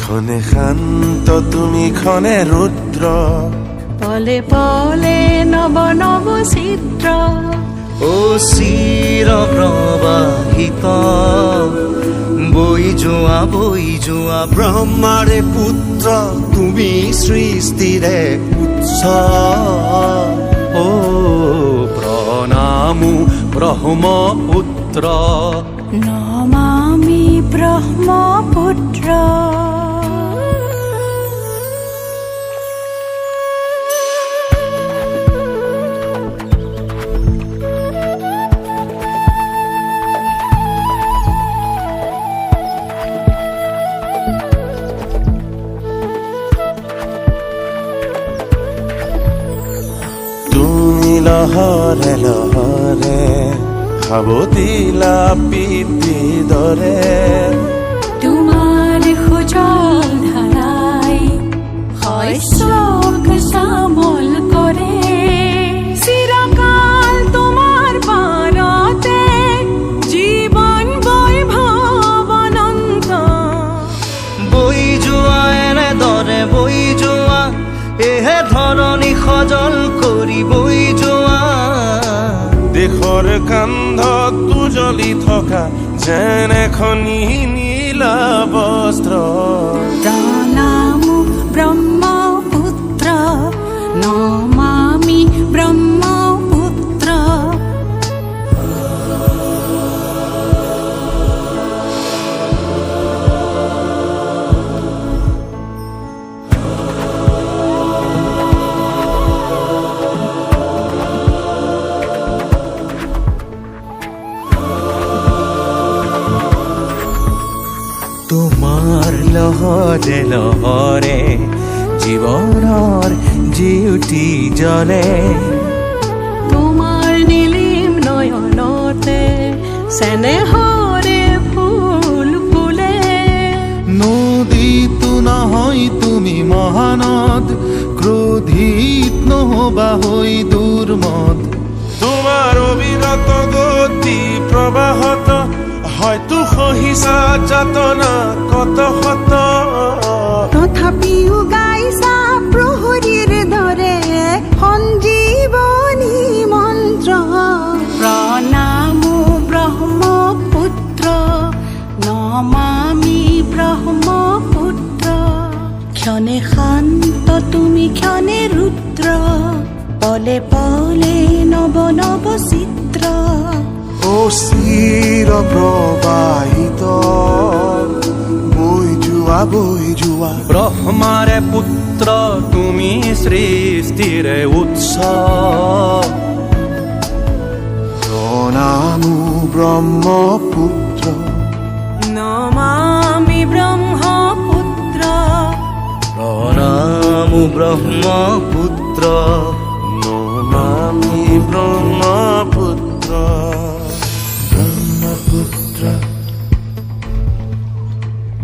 ক্ষণে শান্ত তুমি ক্ষণে রুদ্র, পলে পলে নব নব চিত্র। ও চিৰ প্ৰবাহিত বৈ যোৱা ব্ৰহ্মাৰে পুত্ৰ তুমি সৃষ্টিৰে উৎস। ও প্ৰণামো ব্ৰহ্মপুত্ৰ, নমামি ব্ৰহ্মপুত্ৰ। তুমি লহৰে লহৰে সাৱতিলা পিতৃ দৰে, তোমাৰ সুজল ধাৰাই শস্যক শ্যামল কৰে। চিৰকাল তোমাৰ পাৰতে জীৱন বৈভৱ অনন্ত। বৈ যোৱা এনেদৰে বৈ যোৱা, এহে ধৰণী সজল কৰি বৈ যোৱা। দেশৰ কান্ধত উজলি থকা যেন এখনি নীলা বস্ত্ৰ। প্ৰণামো ব্ৰহ্মপুত্ৰ, নমামি ব্ৰহ্মপুত্ৰ। তোমাৰ লহৰে লহৰে জীৱনৰ জিউতি জ্বলে। তোমাৰ নীলিম নয়নতে চেনেহৰে ফুল ফুলে। নদীতো নহয় তুমি মহানদ, ক্ৰোধিত নহবা হৈ দুৰ্মদ। তোমাৰ অবিৰত গতি প্ৰবাহত হয়তো সহিছা যাতনা কত শত। তথাপিও গাইছা প্ৰহৰীৰ দৰে সঞ্জীৱনী মন্ত্ৰ। প্ৰণামো ব্ৰহ্মপুত্ৰ, নমামি ব্ৰহ্মপুত্ৰ। ক্ষণে শান্ত তুমি ক্ষণে ৰুদ্ৰ, পলে পলে নব নব চিত্ৰ। ও চিৰ প্ৰবাহিত বৈ যোৱা ব্ৰহ্মাৰে পুত্ৰ তুমি সৃষ্টিৰে উৎস। প্ৰণামো ব্ৰহ্মপুত্ৰ, নমামি ব্ৰহ্মপুত্ৰ। প্ৰণামো ব্ৰহ্মপুত্ৰ, নমামি ব্ৰহ্মপুত্ৰ। ব্ৰহ্মপুত্ৰ,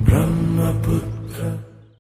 ব্ৰহ্মপুত্ৰ।